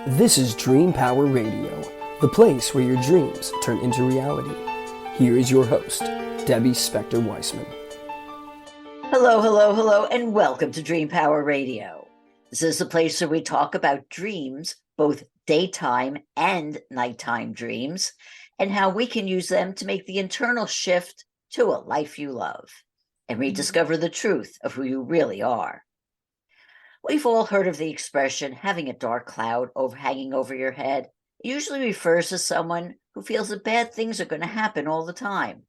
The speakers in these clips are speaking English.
This is Dream Power Radio, the place where your dreams turn into reality. Here is your host, Debbie Spector-Weissman. Hello, hello, hello, and welcome to Dream Power Radio. This is the place where we talk about dreams, both daytime and nighttime dreams, and how we can use them to make the internal shift to a life you love and rediscover the truth of who you really are. We've all heard of the expression having a dark cloud hanging over your head. It usually refers to someone who feels that bad things are going to happen all the time,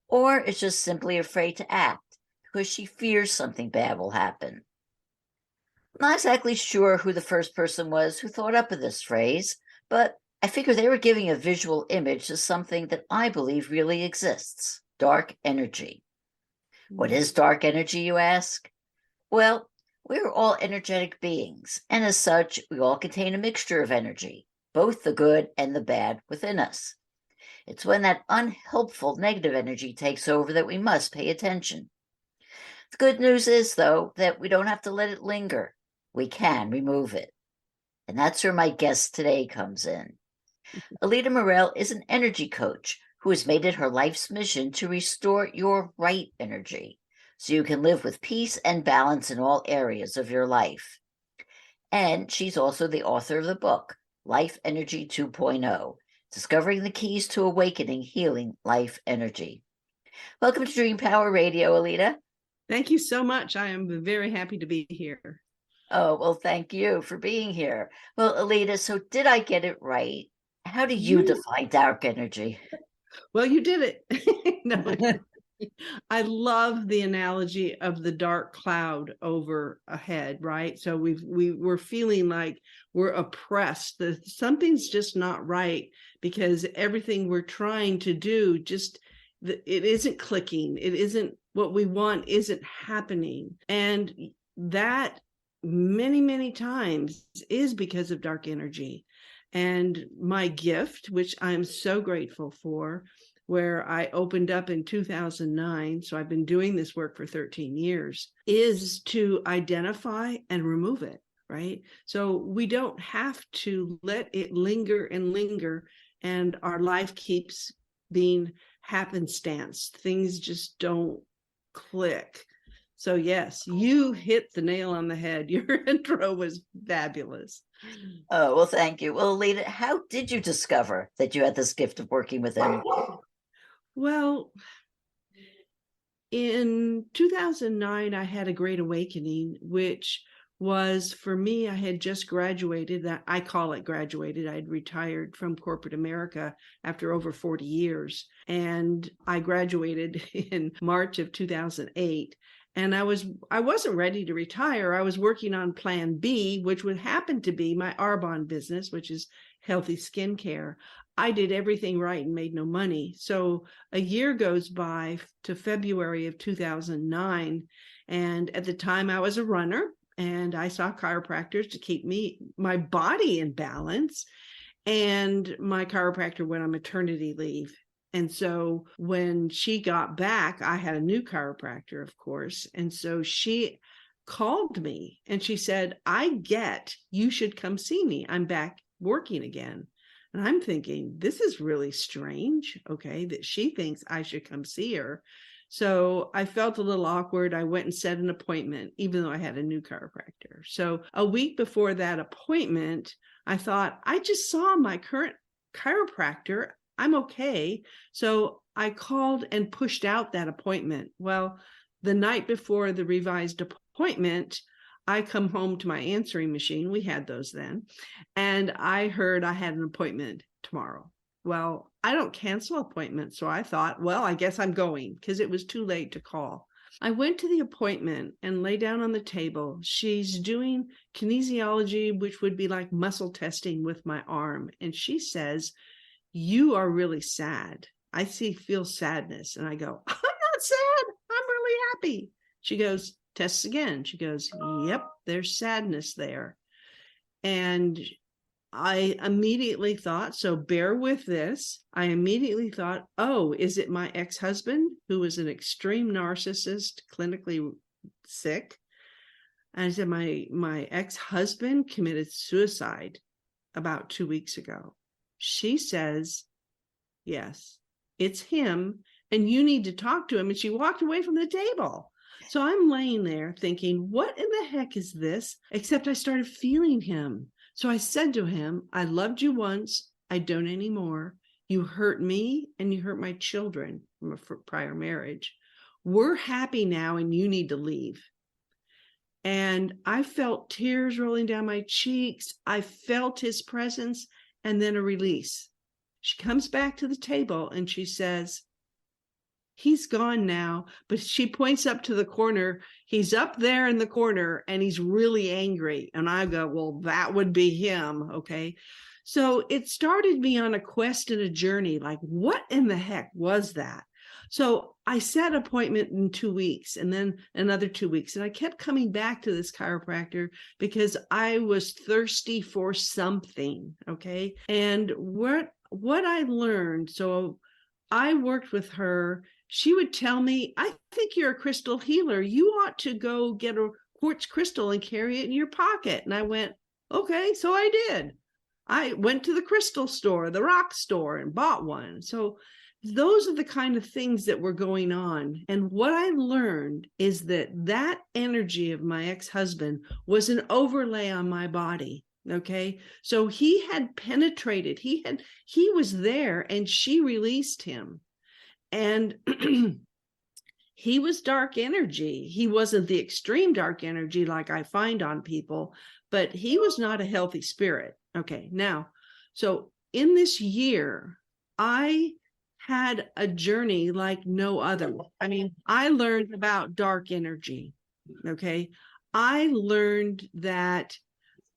or is just simply afraid to act because she fears something bad will happen. I'm not exactly sure who the first person was who thought up of this phrase, but I figure they were giving a visual image to something that I believe really exists: dark energy. What is dark energy, you ask? Well, we're all energetic beings, and as such, we all contain a mixture of energy, both the good and the bad within us. It's when that unhelpful negative energy takes over that we must pay attention. The good news is, though, that we don't have to let it linger. We can remove it. And that's where my guest today comes in. Alida Morrill is an energy coach who has made it her life's mission to restore your right energy, so you can live with peace and balance in all areas of your life. And she's also the author of the book, Life Energy 2.0, Discovering the Keys to Awakening Healing Life Energy. Welcome to Dream Power Radio, Alida. Thank you so much. I am very happy to be here. Oh, well, thank you for being here. Well, Alida, so did I get it right? How do you define dark energy? Well, you did it. No, I love the analogy of the dark cloud over a head, right? So we're feeling like we're oppressed, that something's just not right because everything we're trying to do it isn't clicking. It isn't what we want, isn't happening. And that many, many times is because of dark energy. And my gift, which I'm so grateful for, where I opened up in 2009, so I've been doing this work for 13 years, is to identify and remove it, right? So we don't have to let it linger and linger, and our life keeps being happenstance. Things just don't click. So yes, you hit the nail on the head. Your intro was fabulous. Oh, well, thank you. Well, Alida, how did you discover that you had this gift of working with energy? Well, in 2009, I had a great awakening, which was, for me, I had just graduated. That I call it graduated. I'd retired from corporate America after over 40 years. And I graduated in March of 2008. And I wasn't ready to retire. I was working on Plan B, which would happen to be my Arbonne business, which is healthy skincare. I did everything right and made no money. So a year goes by to February of 2009. And at the time I was a runner and I saw chiropractors to keep my body in balance. And my chiropractor went on maternity leave. And so when she got back, I had a new chiropractor, of course. And so she called me and she said, you should come see me. I'm back working again. And I'm thinking, this is really strange, okay, that she thinks I should come see her. So I felt a little awkward. I went and set an appointment, even though I had a new chiropractor. So a week before that appointment, I thought, I just saw my current chiropractor. I'm okay. So I called and pushed out that appointment. Well, the night before the revised appointment, I come home to my answering machine. We had those then. And I heard I had an appointment tomorrow. Well, I don't cancel appointments. So I thought, well, I guess I'm going, because it was too late to call. I went to the appointment and lay down on the table. She's doing kinesiology, which would be like muscle testing with my arm. And she says, you are really sad. I feel sadness. And I go, I'm not sad. I'm really happy. She goes, tests again. She goes, yep, there's sadness there. And I immediately thought, so bear with this. I immediately thought, oh, is it my ex-husband who was an extreme narcissist, clinically sick? And I said, my ex-husband committed suicide. about 2 weeks ago. She says, yes, it's him, and you need to talk to him. And she walked away from the table. So I'm laying there thinking, what in the heck is this? Except I started feeling him. So I said to him, I loved you once. I don't anymore. You hurt me and you hurt my children from a prior marriage. We're happy now and you need to leave. And I felt tears rolling down my cheeks. I felt his presence and then a release. She comes back to the table and she says, he's gone now, but she points up to the corner. He's up there in the corner and he's really angry. And I go, well, that would be him. Okay. So it started me on a quest and a journey. Like, what in the heck was that? So I set an appointment in 2 weeks and then another 2 weeks. And I kept coming back to this chiropractor because I was thirsty for something. Okay. And what I learned, so I worked with her. She would tell me, I think you're a crystal healer. You ought to go get a quartz crystal and carry it in your pocket. And I went, okay. So I did. I went to the crystal store, the rock store, and bought one. So those are the kind of things that were going on. And what I learned is that energy of my ex-husband was an overlay on my body. Okay. So he had penetrated, he was there and she released him. And he was dark energy. He wasn't the extreme dark energy like I find on people, but he was not a healthy spirit. Okay. Now, so in this year, I had a journey like no other. I mean, I learned about dark energy. Okay. I learned that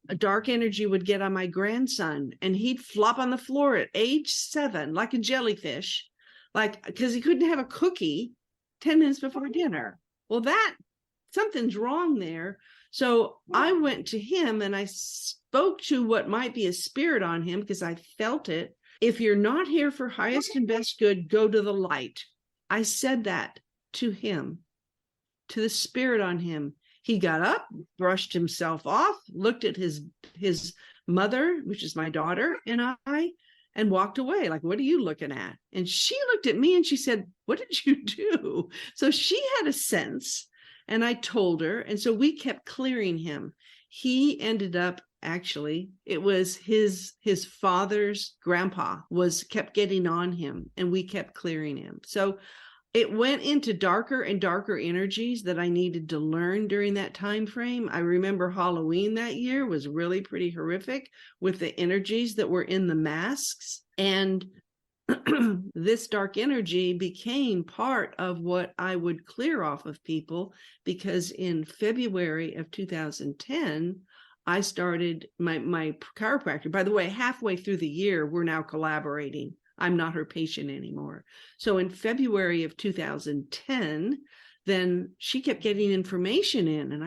a dark energy would get on my grandson and he'd flop on the floor at age 7, like a jellyfish, like, because he couldn't have a cookie 10 minutes before dinner. Well, something's wrong there. So I went to him and I spoke to what might be a spirit on him because I felt it. If you're not here for highest and best good, go to the light. I said that to him, to the spirit on him. He got up, brushed himself off, looked at his mother, which is my daughter, and walked away. Like, what are you looking at? And she looked at me and she said, what did you do? So she had a sense and I told her. And so we kept clearing him. He ended up, actually, it was his father's grandpa kept getting on him and we kept clearing him. So it went into darker and darker energies that I needed to learn during that time frame. I remember Halloween that year was really pretty horrific with the energies that were in the masks. And this dark energy became part of what I would clear off of people, because in February of 2010, I started my chiropractor. By the way, halfway through the year, we're now collaborating. I'm not her patient anymore. So in February of 2010, then she kept getting information in. And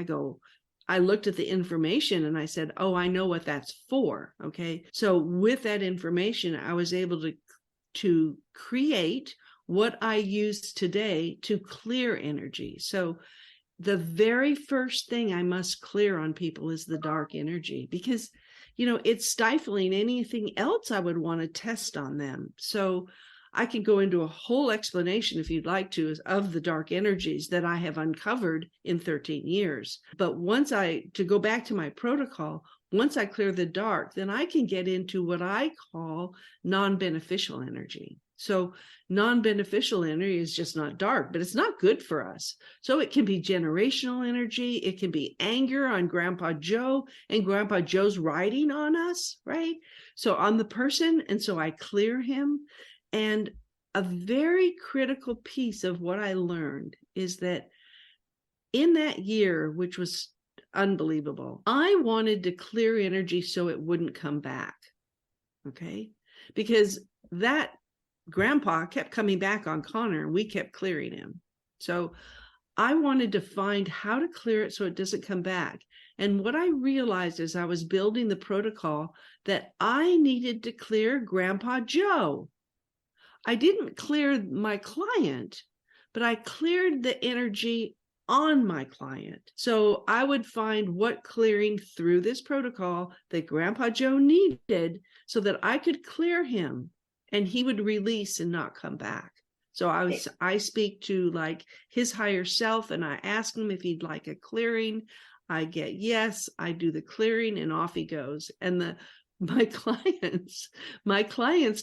I looked at the information and I said, oh, I know what that's for. Okay. So with that information, I was able to create what I use today to clear energy. So the very first thing I must clear on people is the dark energy, because it's stifling anything else I would want to test on them. So I can go into a whole explanation, if you'd like to, of the dark energies that I have uncovered in 13 years. But to go back to my protocol, once I clear the dark, then I can get into what I call non-beneficial energy. So non-beneficial energy is just not dark, but it's not good for us. So it can be generational energy. It can be anger on Grandpa Joe and Grandpa Joe's riding on us, right? So on the person. And so I clear him. And a very critical piece of what I learned is that in that year, which was unbelievable, I wanted to clear energy so it wouldn't come back. Okay. Because that Grandpa kept coming back on Connor and we kept clearing him. So I wanted to find how to clear it so it doesn't come back. And what I realized as I was building the protocol, that I needed to clear Grandpa Joe. I didn't clear my client, but I cleared the energy on my client. So I would find what clearing through this protocol that Grandpa Joe needed so that I could clear him and he would release and not come back. So I speak to like his higher self and I ask him if he'd like a clearing. I get yes, I do the clearing and off he goes. And my clients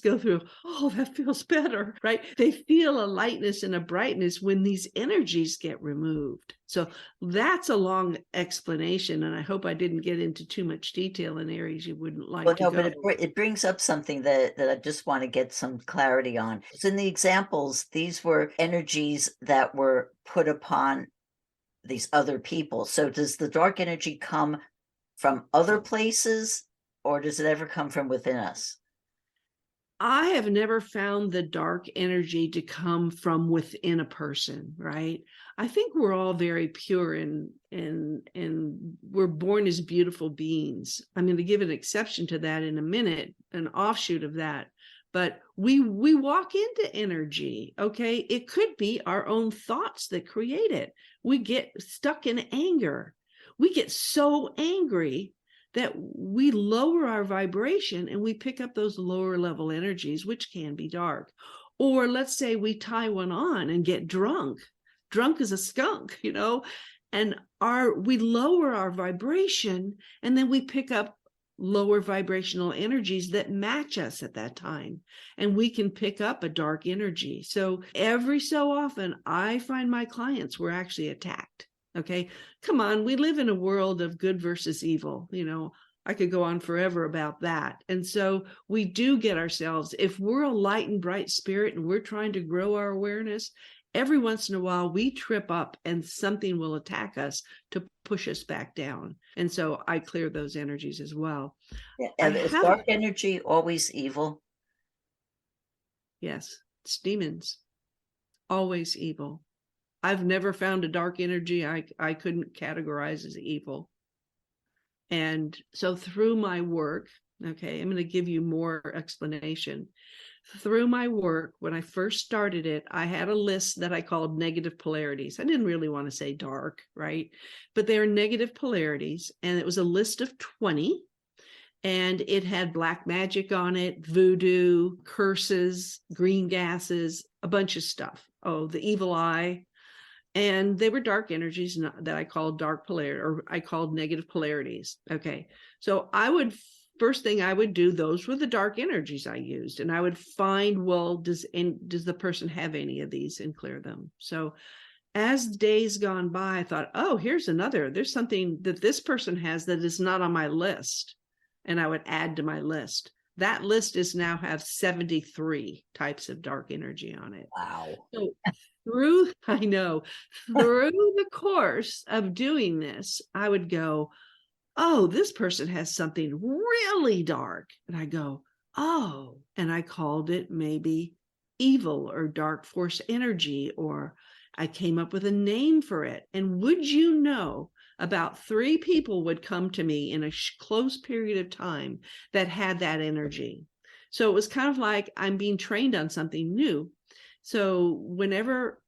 go through, oh, that feels better, right? They feel a lightness and a brightness when these energies get removed. So that's a long explanation, and I hope I didn't get into too much detail in areas you wouldn't like to go. But it brings up something that I just want to get some clarity on. So in the examples, these were energies that were put upon these other people. So does the dark energy come from other places, or does it ever come from within us? I have never found the dark energy to come from within a person, right? I think we're all very pure and we're born as beautiful beings. I'm going to give an exception to that in a minute, an offshoot of that. But we walk into energy, okay? It could be our own thoughts that create it. We get stuck in anger. We get so angry that we lower our vibration and we pick up those lower level energies, which can be dark. Or let's say we tie one on and get drunk. Drunk as a skunk, and we lower our vibration and then we pick up lower vibrational energies that match us at that time. And we can pick up a dark energy. So every so often I find my clients were actually attacked. Okay, come on, we live in a world of good versus evil. I could go on forever about that. And so we do get ourselves, if we're a light and bright spirit and we're trying to grow our awareness, every once in a while we trip up and something will attack us to push us back down. And so I clear those energies as well. Yeah. And is dark energy always evil? Yes, it's demons. Always evil. I've never found a dark energy I couldn't categorize as evil. And so through my work, okay, I'm going to give you more explanation. Through my work, when I first started it, I had a list that I called negative polarities. I didn't really want to say dark, right? But they are negative polarities. And it was a list of 20. And it had black magic on it, voodoo, curses, green gases, a bunch of stuff. Oh, the evil eye. And they were dark energies that I called dark polarity, or I called negative polarities. Okay. So first thing I would do, those were the dark energies I used. And I would find, well, does the person have any of these, and clear them. So as days gone by, I thought, oh, there's something that this person has that is not on my list. And I would add to my list. That list have 73 types of dark energy on it. Wow. So through the course of doing this, I would go, oh, this person has something really dark. And I go, oh, and I called it maybe evil or dark force energy, or I came up with a name for it. And would you know, about 3 people would come to me in a close period of time that had that energy. So it was kind of like I'm being trained on something new. So whenever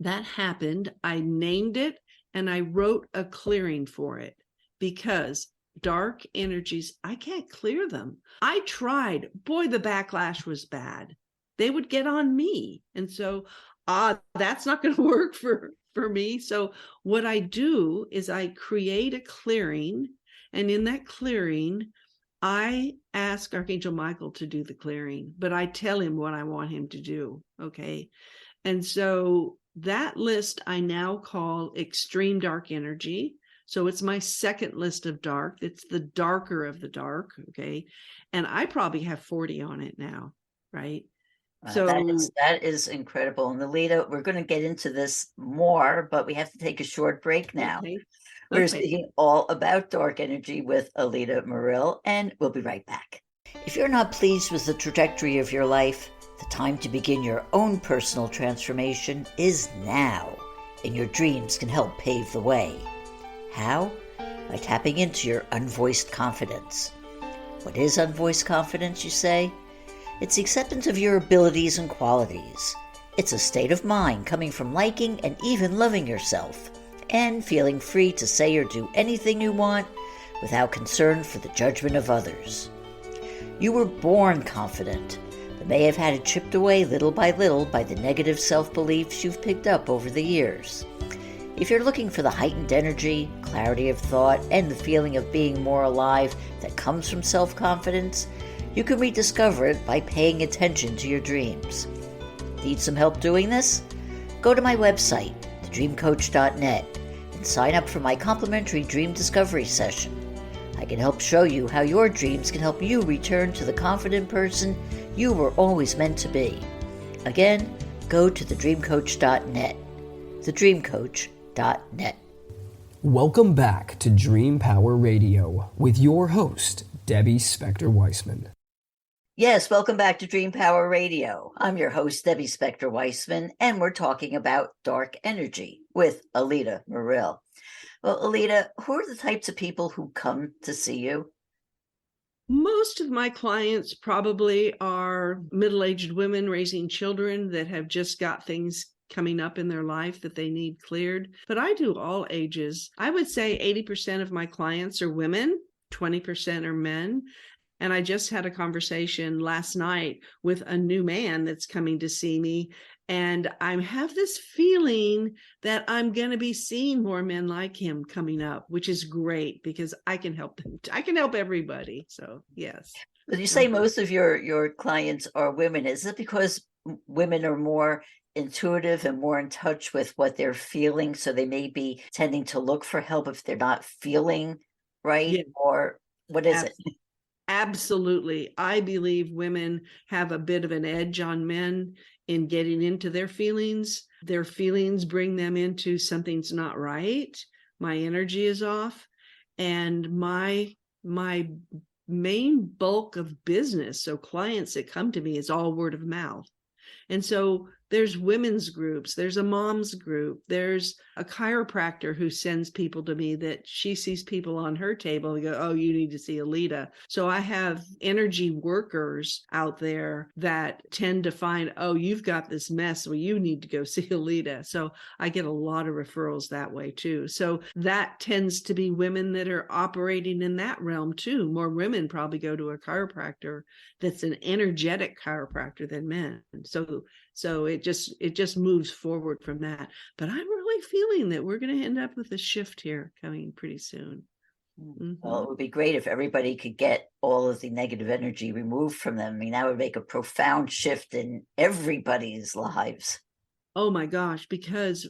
that happened, I named it and I wrote a clearing for it, because dark energies, I can't clear them. I tried. Boy, the backlash was bad. They would get on me. And so that's not going to work for me. So what I do is I create a clearing, and in that clearing, I ask Archangel Michael to do the clearing, but I tell him what I want him to do. Okay. And so that list I now call extreme dark energy. So it's my second list of dark. It's the darker of the dark. Okay. And I probably have 40 on it now. Right. So that is incredible. And Alida, we're going to get into this more, but we have to take a short break now. Okay. We're speaking all about dark energy with Alida Morrill, and we'll be right back. If you're not pleased with the trajectory of your life, the time to begin your own personal transformation is now, and your dreams can help pave the way. How? By tapping into your unvoiced confidence. What is unvoiced confidence, you say? It's the acceptance of your abilities and qualities. It's a state of mind coming from liking and even loving yourself. and feeling free to say or do anything you want without concern for the judgment of others. You were born confident, but may have had it chipped away little by the negative self-beliefs you've picked up over the years. If you're looking for the heightened energy, clarity of thought, and the feeling of being more alive that comes from self-confidence, you can rediscover it by paying attention to your dreams. Need some help doing this? Go to my website, thedreamcoach.net, and sign up for my complimentary dream discovery session. I can help show you how your dreams can help you return to the confident person you were always meant to be. Again, go to thedreamcoach.net. thedreamcoach.net. Welcome back to Dream Power Radio with your host, Debbie Spector-Weissman. Yes, welcome back to Dream Power Radio. I'm your host, Debbie Spector-Weissman, and we're talking about dark energy with Alida Morrill. Well, Alida, who are the types of people who come to see you? Most of my clients probably are middle-aged women raising children that have just got things coming up in their life that they need cleared. But I do all ages. I would say 80% of my clients are women, 20% are men. And I just had a conversation last night with a new man that's coming to see me. And I have this feeling that I'm going to be seeing more men like him coming up, which is great because I can help them. I can help everybody. So, yes. When you say most of your clients are women, is it because women are more intuitive and more in touch with what they're feeling? So they may be tending to look for help if they're not feeling right? Yeah. Or what is it? Absolutely. I believe women have a bit of an edge on men in getting into their feelings. Their feelings bring them into something's not right. My energy is off. And my main bulk of business, so clients that come to me, is all word of mouth. And so there's women's groups, there's a mom's group, there's a chiropractor who sends people to me that she sees people on her table and go, oh, you need to see Alida. So I have energy workers out there that tend to find, oh, you've got this mess, well, you need to go see Alida. So I get a lot of referrals that way too. So that tends to be women that are operating in that realm too. More women probably go to a chiropractor that's an energetic chiropractor than men. So it just moves forward from that. But I'm really feeling that we're going to end up with a shift here coming pretty soon. Mm-hmm. Well, it would be great if everybody could get all of the negative energy removed from them. I mean, that would make a profound shift in everybody's lives. Oh my gosh, because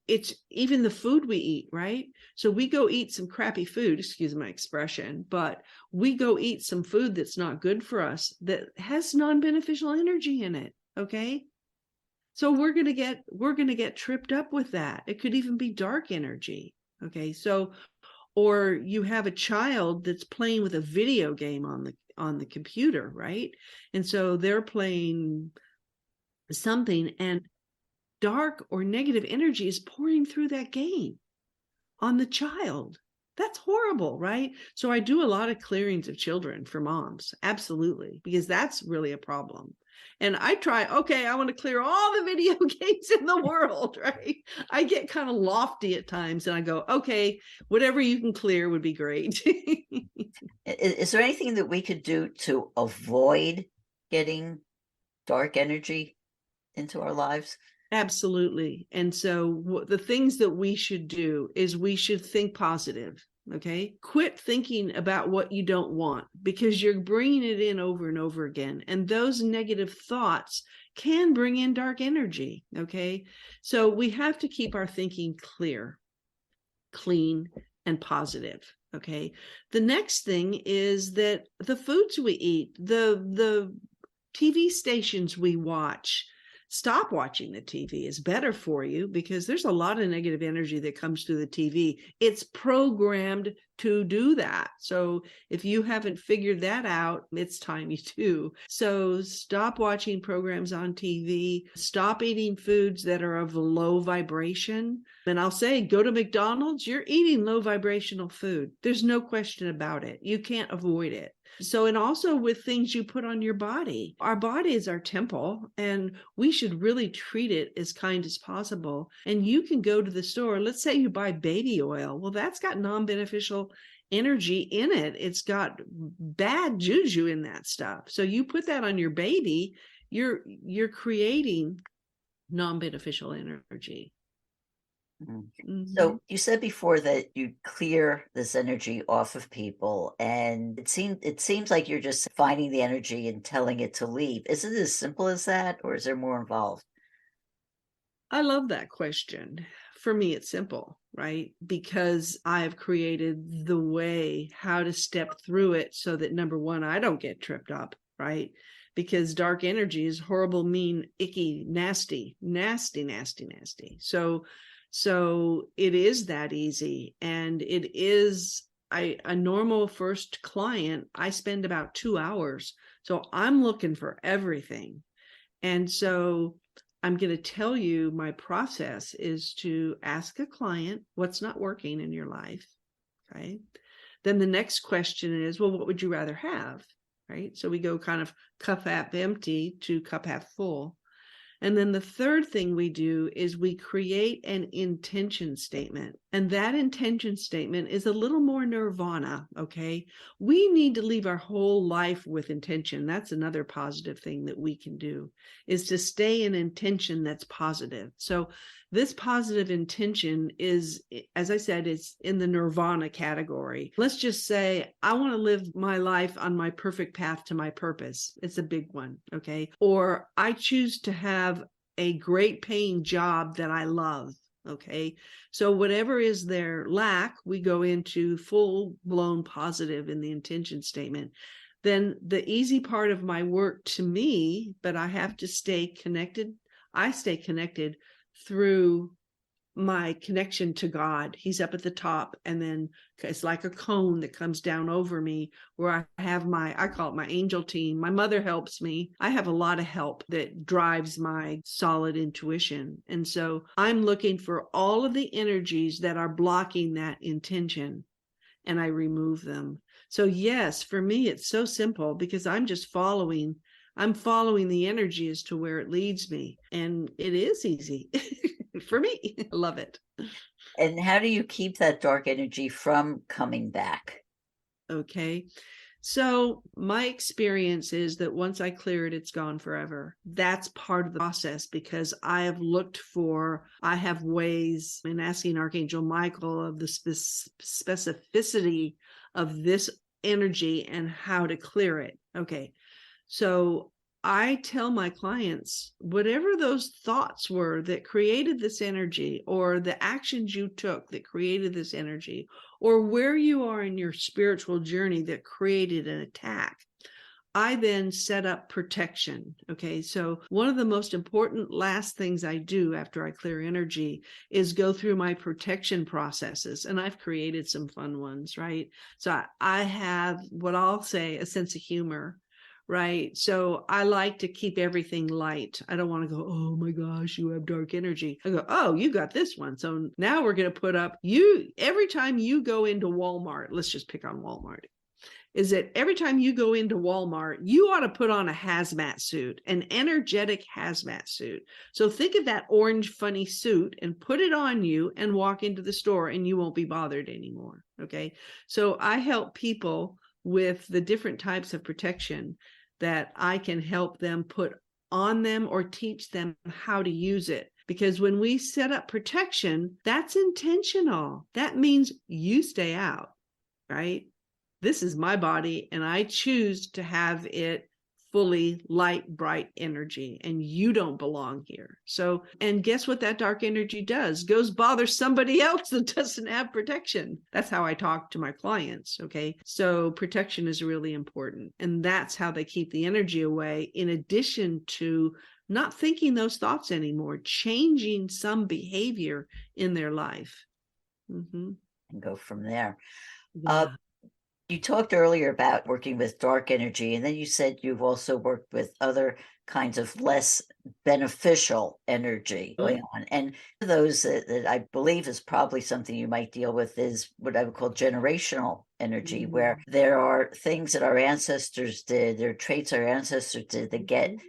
it's even the food we eat, right? So we go eat some crappy food, excuse my expression, but we go eat some food that's not good for us, that has non-beneficial energy in it. Okay. So we're going to get tripped up with that. It could even be dark energy. Okay. So, or you have a child that's playing with a video game on the computer, right? And so they're playing something and dark or negative energy is pouring through that game on the child. That's horrible, right? So I do a lot of clearings of children for moms. Absolutely. Because that's really a problem. And I I want to clear all the video games in the world, right? I get kind of lofty at times and I go, okay, whatever you can clear would be great. Is there anything that we could do to avoid getting dark energy into our lives? Absolutely. And so the things that we should do is we should think positive. Okay. Quit thinking about what you don't want because you're bringing it in over and over again. And those negative thoughts can bring in dark energy. Okay. So we have to keep our thinking clear, clean, and positive. Okay. The next thing is that the foods we eat, the TV stations we watch, stop watching the TV is better for you because there's a lot of negative energy that comes through the TV. It's programmed to do that. So if you haven't figured that out, it's time you do. So stop watching programs on TV. Stop eating foods that are of low vibration. And I'll say, go to McDonald's, you're eating low vibrational food. There's no question about it. You can't avoid it. So, and also with things you put on your body. Our body is our temple, and we should really treat it as kind as possible. And you can go to the store, let's say you buy baby oil. Well, that's got non-beneficial energy in it. It's got bad juju in that stuff. So you put that on your baby, you're creating non-beneficial energy. So you said before that you clear this energy off of people, and it seems like you're just finding the energy and telling it to leave. Is it as simple as that, or is there more involved? I love that question. For me, it's simple, right? Because I've created the way how to step through it so that, number one, I don't get tripped up, right? Because dark energy is horrible, mean, icky, nasty, nasty, nasty, nasty. So it is that easy. And it is a normal first client, I spend about 2 hours. So I'm looking for everything. And so I'm going to tell you my process is to ask a client what's not working in your life. Okay. Then the next question is, well, what would you rather have? Right. So we go kind of cup half empty to cup half full. And then the third thing we do is we create an intention statement. And that intention statement is a little more nirvana, okay? We need to leave our whole life with intention. That's another positive thing that we can do, is to stay in intention that's positive. So this positive intention is, as I said, it's in the nirvana category. Let's just say, I want to live my life on my perfect path to my purpose. It's a big one, okay? Or I choose to have a great paying job that I love, okay? So whatever is their lack, we go into full blown positive in the intention statement. Then the easy part of my work to me, but I have to stay connected. I stay connected through my connection to God. He's up at the top, and then it's like a cone that comes down over me, where I have I call it my angel team. My mother helps me. I have a lot of help that drives my solid intuition. And so I'm looking for all of the energies that are blocking that intention, and I remove them. So yes, for me, it's so simple, because I'm following the energy as to where it leads me. And it is easy. For me, I love it. And how do you keep that dark energy from coming back? Okay. So my experience is that once I clear it, it's gone forever. That's part of the process, because I have ways in asking Archangel Michael of the specificity of this energy and how to clear it. Okay. So I tell my clients, whatever those thoughts were that created this energy, or the actions you took that created this energy, or where you are in your spiritual journey that created an attack, I then set up protection. Okay. So one of the most important last things I do after I clear energy is go through my protection processes. And I've created some fun ones, right? So I have what I'll say a sense of humor. Right. So I like to keep everything light. I don't want to go, oh my gosh, you have dark energy. I go, oh, you got this one. So now we're going to put up every time you go into Walmart, let's just pick on Walmart, is that every time you go into Walmart, you ought to put on a hazmat suit, an energetic hazmat suit. So think of that orange funny suit and put it on you and walk into the store, and you won't be bothered anymore. Okay. So I help people with the different types of protection that I can help them put on them, or teach them how to use it. Because when we set up protection, that's intentional. That means you stay out, right? This is my body, and I choose to have it fully light, bright energy, and you don't belong here. So, and guess what that dark energy does? Goes bother somebody else that doesn't have protection. That's how I talk to my clients. Okay. So protection is really important. And that's how they keep the energy away, in addition to not thinking those thoughts anymore, changing some behavior in their life. And go from there. Yeah. You talked earlier about working with dark energy, and then you said you've also worked with other kinds of less beneficial energy going on. And those that I believe is probably something you might deal with is what I would call generational energy, where there are things that our ancestors did, there are traits our ancestors did that get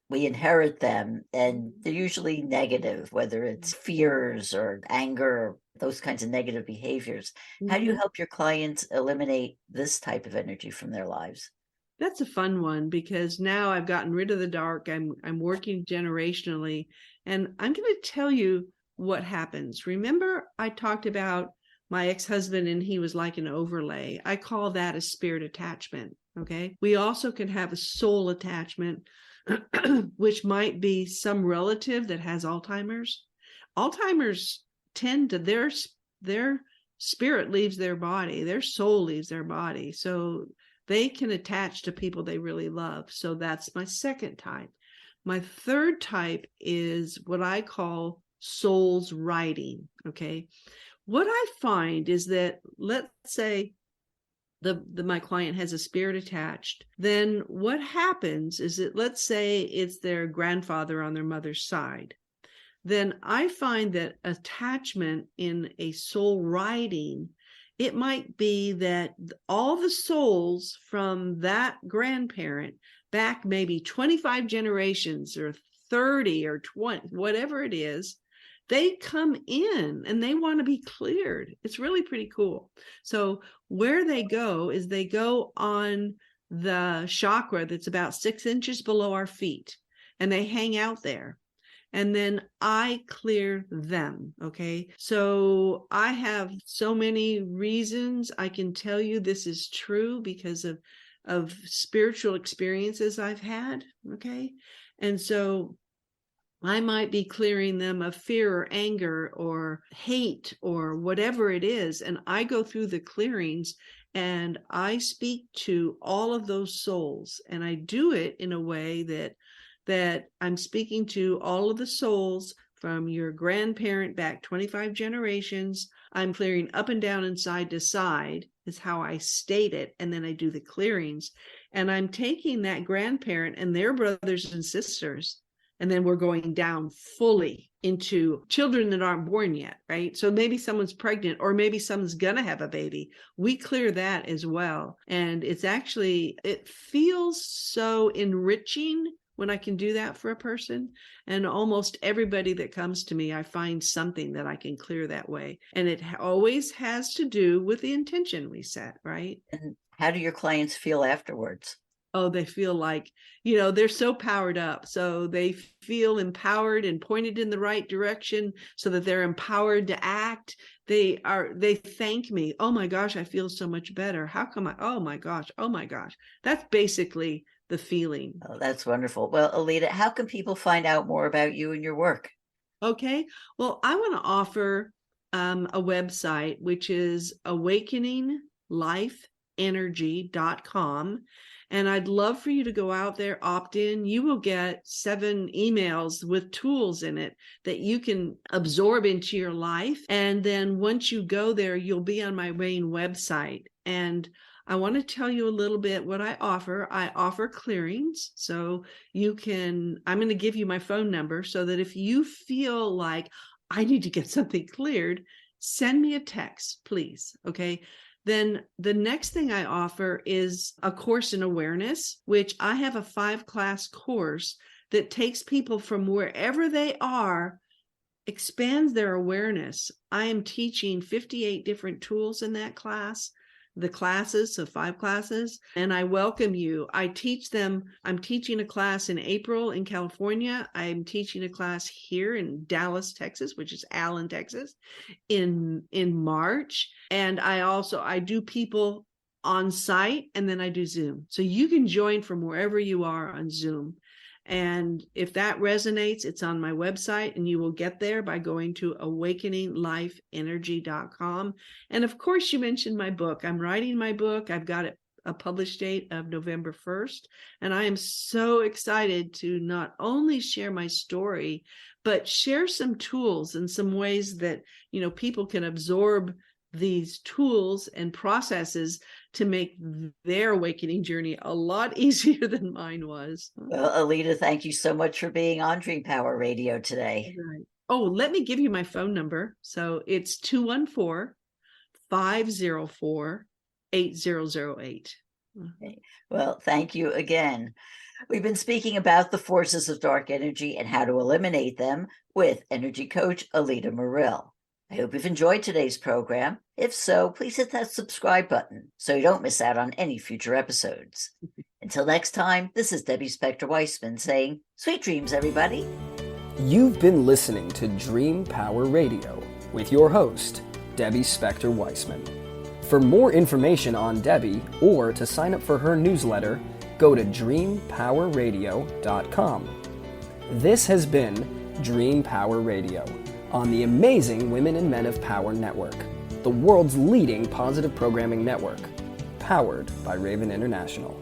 we inherit them, and they're usually negative, whether it's fears or anger, those kinds of negative behaviors. How do you help your clients eliminate this type of energy from their lives? That's a fun one because now I've gotten rid of the dark. I'm working generationally, and I'm going to tell you what happens. Remember, I talked about my ex-husband and he was like an overlay. I call that a spirit attachment. Okay. We also can have a soul attachment, which might be some relative that has Alzheimer's. Alzheimer's tend to their spirit leaves their body, their soul leaves their body. So they can attach to people they really love. So that's my second type. My third type is what I call soul's writing. Okay. What I find is that, let's say my client has a spirit attached, then what happens is that, let's say it's their grandfather on their mother's side. Then I find that attachment in a soul writing, it might be that all the souls from that grandparent back maybe 25 generations or 30 or 20, whatever it is, they come in and they want to be cleared. It's really pretty cool. So where they go is they go on the chakra that's about 6 inches below our feet, and they hang out there. And then I clear them. Okay. So I have so many reasons I can tell you this is true because of spiritual experiences I've had. Okay. And so I might be clearing them of fear or anger or hate or whatever it is. And I go through the clearings and I speak to all of those souls. And I do it in a way that I'm speaking to all of the souls from your grandparent back 25 generations. I'm clearing up and down and side to side is how I state it. And then I do the clearings. And I'm taking that grandparent and their brothers and sisters, and then we're going down fully into children that aren't born yet, right? So maybe someone's pregnant or maybe someone's going to have a baby. We clear that as well. And it feels so enriching when I can do that for a person. And almost everybody that comes to me, I find something that I can clear that way. And it always has to do with the intention we set, right? And how do your clients feel afterwards? Oh, they feel like, they're so powered up. So they feel empowered and pointed in the right direction so that they're empowered to act. They thank me. Oh my gosh, I feel so much better. How come oh my gosh. That's basically the feeling. Oh, that's wonderful. Well, Alida, how can people find out more about you and your work? Okay. Well, I want to offer a website, which is awakeninglifeenergy.com. And I'd love for you to go out there, opt in. You will get 7 emails with tools in it that you can absorb into your life. And then once you go there, you'll be on my main website. And I want to tell you a little bit what I offer. I offer clearings. So I'm going to give you my phone number so that if you feel like I need to get something cleared, send me a text, please. Okay. Then the next thing I offer is a course in awareness, which I have a 5-class course that takes people from wherever they are, expands their awareness. I am teaching 58 different tools in that class, the classes, so 5 classes, and I welcome you. I teach them. I'm teaching a class in April in California. I'm teaching a class here in Dallas, Texas, which is Allen, Texas, in March. And I do people on site, and then I do Zoom. So you can join from wherever you are on Zoom. And if that resonates, it's on my website, and you will get there by going to awakeninglifeenergy.com. And of course, you mentioned my book. I'm writing my book. I've got a published date of November 1st. And I am so excited to not only share my story, but share some tools and some ways that, people can absorb these tools and processes to make their awakening journey a lot easier than mine was. Well, Alida, thank you so much for being on Dream Power Radio today. Right. Oh, let me give you my phone number. So it's 214-504-8008. Okay. Well, thank you again. We've been speaking about the forces of dark energy and how to eliminate them with energy coach Alida Morrill. I hope you've enjoyed today's program. If so, please hit that subscribe button so you don't miss out on any future episodes. Until next time, this is Debbie Spector-Weissman saying, sweet dreams, everybody. You've been listening to Dream Power Radio with your host, Debbie Spector-Weissman. For more information on Debbie or to sign up for her newsletter, go to dreampowerradio.com. This has been Dream Power Radio on the amazing Women and Men of Power Network, the world's leading positive programming network, powered by Raven International.